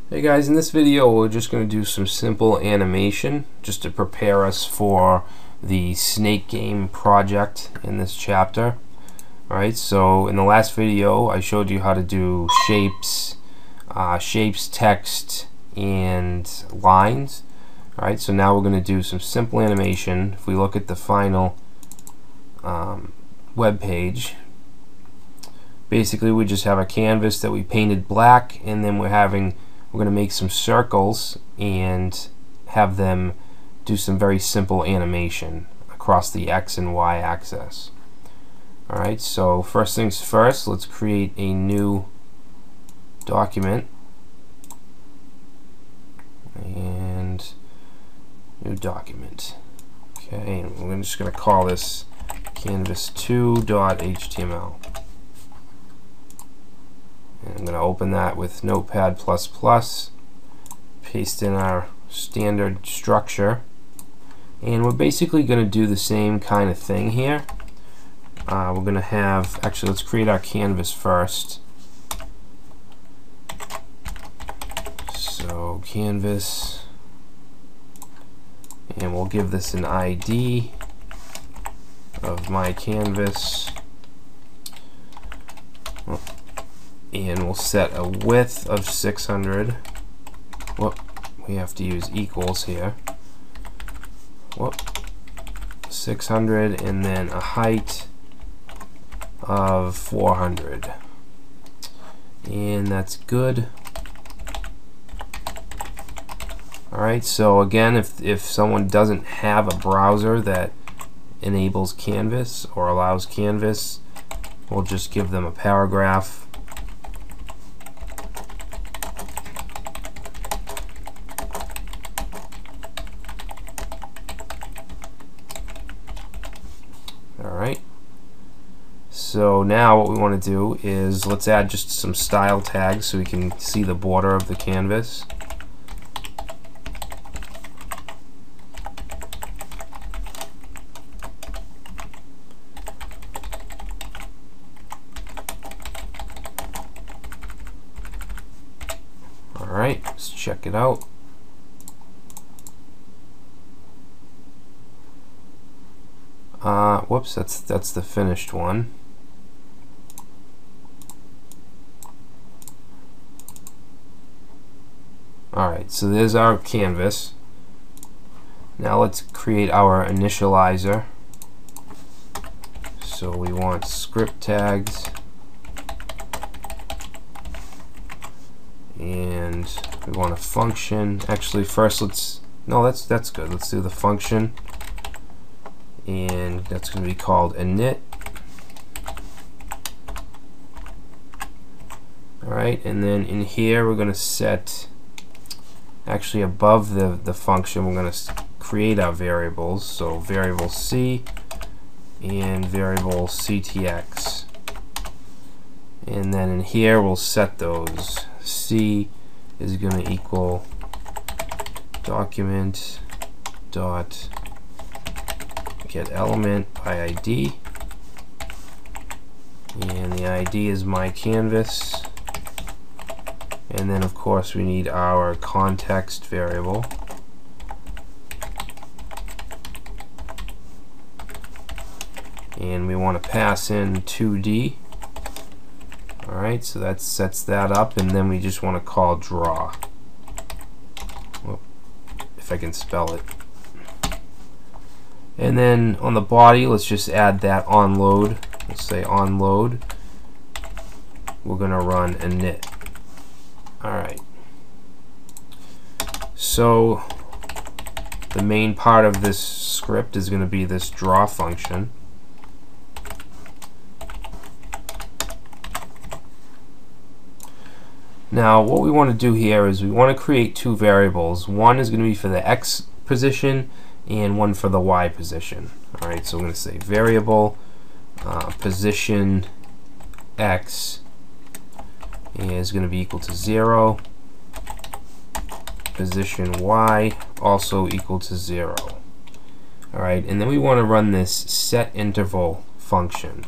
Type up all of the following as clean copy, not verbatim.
Hey guys, in this video we're just going to do some simple animation just to prepare us for the snake game project in this chapter. Alright, so in the last video I showed you how to do shapes, text, and lines. Alright, so now we're going to do some simple animation. If we look at the final web page, basically we just have a canvas that we painted black, and then we're going to make some circles and have them do some very simple animation across the X and Y axis. Alright, so first things first, let's create a new document. And new document. Okay, and we're just going to call this canvas2.html. I'm going to open that with Notepad++, paste in our standard structure, and we're basically going to do the same kind of thing here. We're going to have, actually let's create our canvas first. So canvas, and we'll give this an ID of my canvas. And we'll set a width of 600. Whoop, we have to use equals here. Whoop, 600, and then a height of 400. And that's good. Alright, so again, if someone doesn't have a browser that enables Canvas or allows Canvas, we'll just give them a paragraph. Alright, so now what we want to do is let's add just some style tags so we can see the border of the canvas. Alright, let's check it out. Whoops, that's the finished one. Alright, so there's our canvas. Now let's create our initializer. So we want script tags, and we want a function. Actually, first that's good. Let's do the function, and that's going to be called init. Alright, and then in here we're going to set, actually above the function, we're going to create our variables. So variable C and variable CTX. And then in here we'll set those. C is going to equal document dot get element by ID, and the ID is my canvas, and then of course we need our context variable, and we want to pass in 2D. Alright, so that sets that up, and then we just want to call draw. Well, if I can spell it. And then on the body, let's just add that onload. Let's say onload. We're going to run init. Alright. So the main part of this script is going to be this draw function. Now what we want to do here is we want to create two variables. One is going to be for the X position and one for the Y position. Alright, so we're going to say variable position X is going to be equal to 0. Position Y also equal to 0. Alright, and then we want to run this set interval function.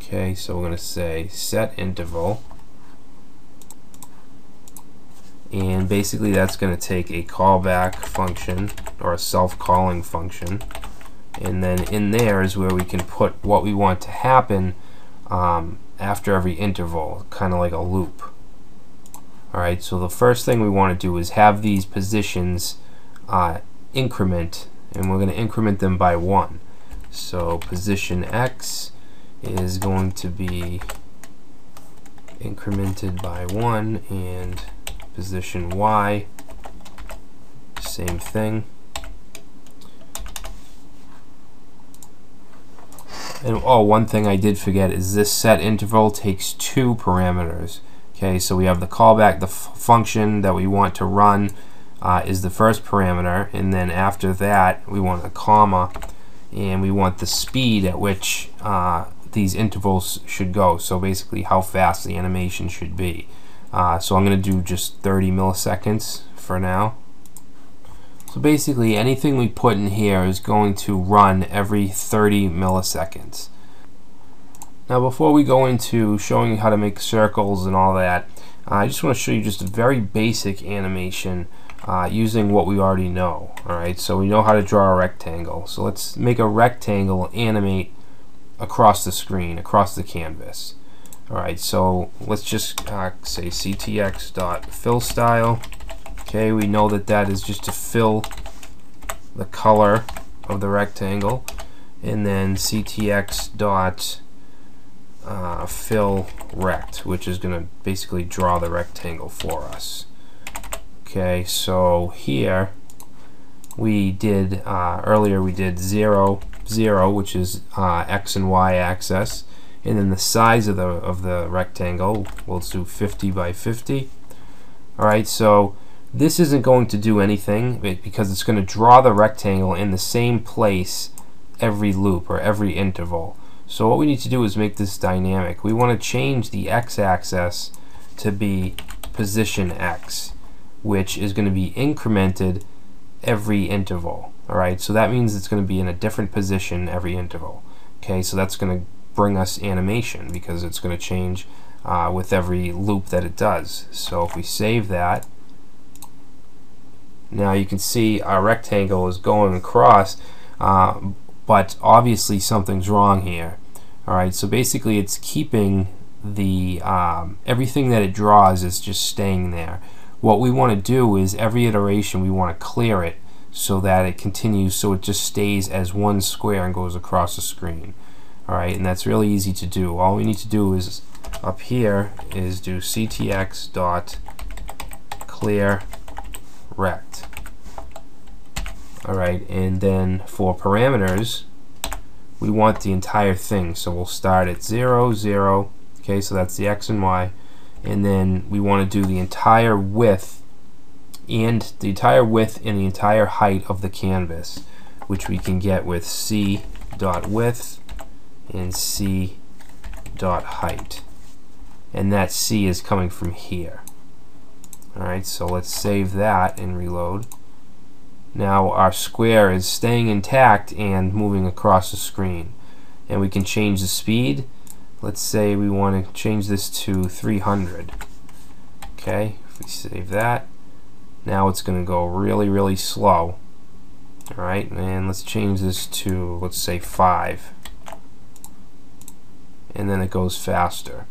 Okay, so we're going to say set interval, and basically that's going to take a callback function or a self-calling function, and then in there is where we can put what we want to happen after every interval, kind of like a loop. Alright, so the first thing we want to do is have these positions increment, and we're going to increment them by 1. So position X is going to be incremented by 1, and position Y, same thing. And oh, one thing I did forget is this set interval takes 2 parameters. Okay, so we have the callback, the function that we want to run is the first parameter, and then after that we want a comma, and we want the speed at which these intervals should go, so basically how fast the animation should be. So I'm going to do just 30 milliseconds for now. So basically anything we put in here is going to run every 30 milliseconds. Now before we go into showing you how to make circles and all that, I just want to show you just a very basic animation using what we already know. Alright, so we know how to draw a rectangle. So let's make a rectangle animate across the screen, across the canvas. Alright, so let's just say ctx.fillStyle. Okay, we know that that is just to fill the color of the rectangle, and then ctx.fillRect, which is going to basically draw the rectangle for us. Okay, so here we did earlier we did 0, 0, which is x and y axis, and then the size of the rectangle we'll do 50 by 50. All right, so this isn't going to do anything because it's going to draw the rectangle in the same place every loop or every interval. So what we need to do is make this dynamic. We want to change the x-axis to be position x, which is going to be incremented every interval. Alright, so that means it's going to be in a different position every interval. Okay, so that's going to bring us animation because it's going to change with every loop that it does. So if we save that, now you can see our rectangle is going across, but obviously something's wrong here. Alright, so basically it's keeping the everything that it draws is just staying there. What we want to do is every iteration we want to clear it so that it continues, so it just stays as one square and goes across the screen. Alright, and that's really easy to do. All we need to do is up here is do ctx.clearRect. Alright, and then for parameters we want the entire thing, so we'll start at 0, 0. Okay, so that's the x and y, and then we want to do the entire width and the entire height of the canvas, which we can get with c.width and c.height, and that c is coming from here. Alright, so let's save that and reload. Now our square is staying intact and moving across the screen, and we can change the speed. Let's say we want to change this to 300. Okay, if we save that, now it's going to go really, really slow. Alright, and let's change this to, let's say, 5. And then it goes faster.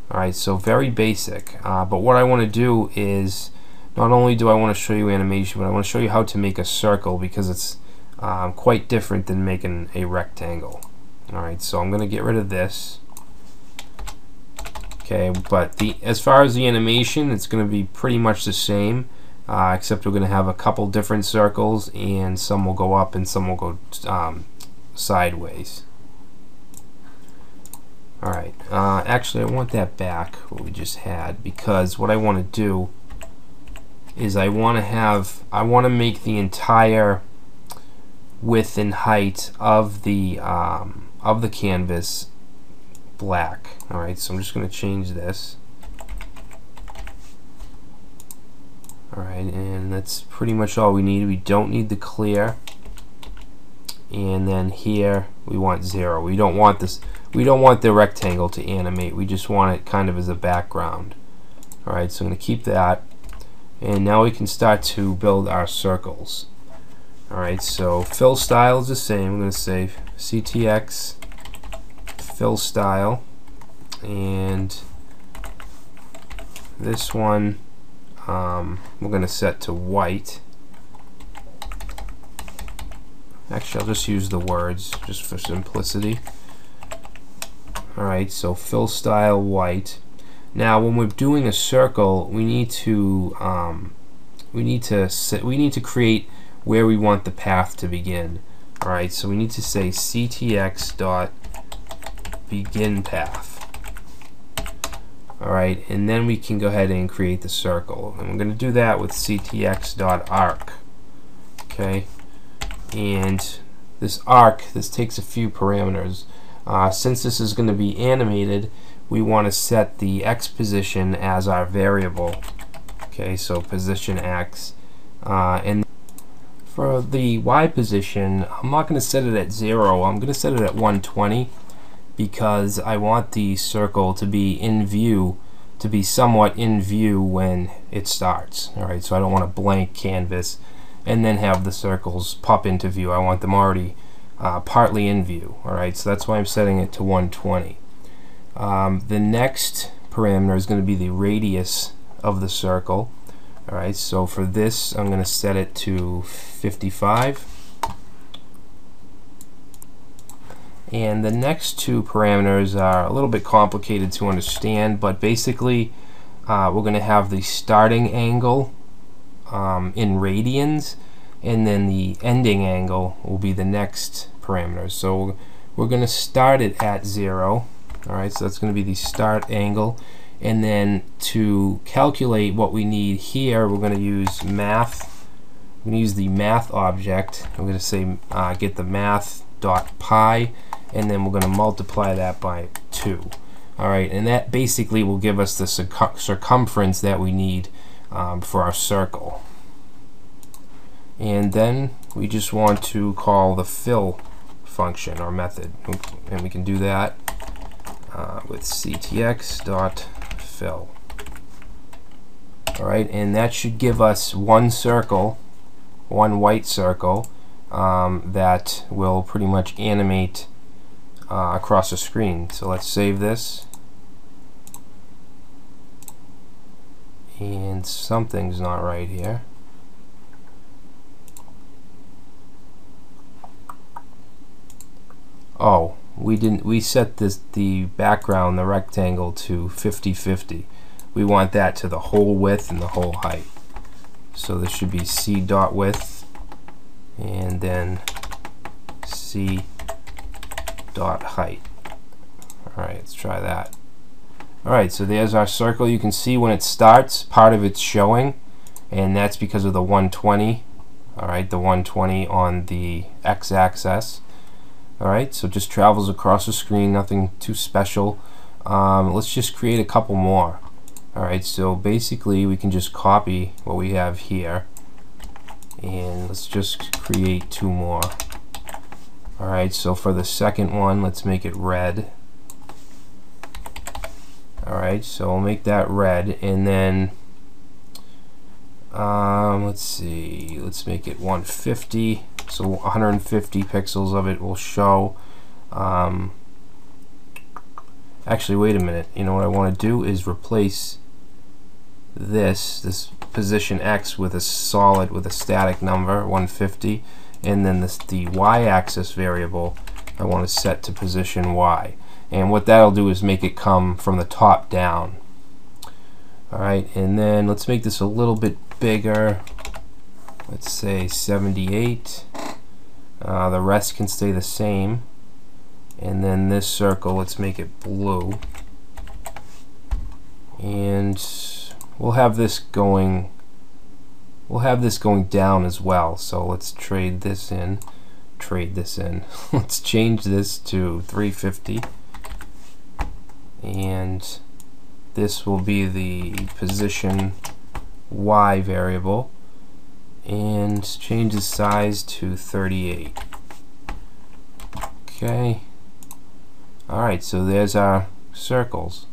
Alright, so very basic. But what I want to do is, not only do I want to show you animation, but I want to show you how to make a circle, because it's quite different than making a rectangle. Alright, so I'm going to get rid of this. Okay, but as far as the animation, it's going to be pretty much the same, except we're going to have a couple different circles, and some will go up and some will go sideways. Alright, actually I want that back, what we just had, because what I want to do is I want to make the entire width and height of the canvas black. Alright, so I'm just going to change this. Alright, and that's pretty much all we need. We don't need the clear. And then here we want 0. We don't want this. we don't want the rectangle to animate, we just want it kind of as a background. Alright, so I'm going to keep that, and now we can start to build our circles. Alright, so fill style is the same. I'm going to say CTX fill style, and this one we're going to set to white. Actually, I'll just use the words just for simplicity. Alright, so fill style white. Now when we're doing a circle, we need to create where we want the path to begin. Alright, so we need to say CTX dot begin path. Alright, and then we can go ahead and create the circle. And we're going to do that with CTX dot arc. Okay, and this arc, this takes a few parameters. Since this is going to be animated, we want to set the X position as our variable. Okay, so position X, and for the Y position, I'm not going to set it at 0. I'm going to set it at 120 because I want the circle to be in view, to be somewhat in view when it starts. Alright, so I don't want a blank canvas and then have the circles pop into view. I want them already partly in view. Alright, so that's why I'm setting it to 120. The next parameter is going to be the radius of the circle. Alright, so for this I'm going to set it to 55. And the next two parameters are a little bit complicated to understand, but basically we're going to have the starting angle in radians, and then the ending angle will be the next parameter. So we're going to start it at 0. Alright, so that's going to be the start angle, and then to calculate what we need here, we're going to use math. We're going to use the math object. I'm going to say get the math.pi, and then we're going to multiply that by 2. Alright, and that basically will give us the circumference that we need for our circle. And then we just want to call the fill function or method, and we can do that with ctx.fill. Alright, and that should give us one circle, one white circle that will pretty much animate across the screen. So let's save this, and something's not right here. Oh, we set the background, the rectangle, to 50-50. We want that to the whole width and the whole height. So this should be c dot width and then c dot height. Alright, let's try that. Alright, so there's our circle. You can see when it starts, part of it's showing, and that's because of the 120. Alright, the 120 on the x-axis. Alright, so it just travels across the screen, nothing too special. Let's just create a couple more. Alright, so basically we can just copy what we have here, and let's just create 2 more. Alright, so for the second one, let's make it red. Alright, so we'll make that red, and then let's see, let's make it 150. So 150 pixels of it will show. Actually, wait a minute. You know what I want to do is replace this position X with a solid, with a static number, 150, and then the Y-axis variable I want to set to position Y. And what that'll do is make it come from the top down. Alright, and then let's make this a little bit bigger. Let's say 78. The rest can stay the same. And then this circle, let's make it blue. And we'll have this going down as well. So let's trade this in. Let's change this to 350. And this will be the position Y variable. And change the size to 38. Okay. Alright, so there's our circles.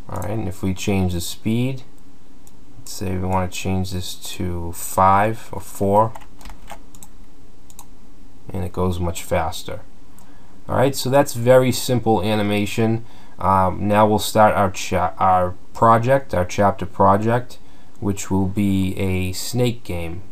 Alright, and if we change the speed, let's say we want to change this to 5 or 4, and it goes much faster. Alright, so that's very simple animation. Now we'll start our project, our chapter project, which will be a snake game.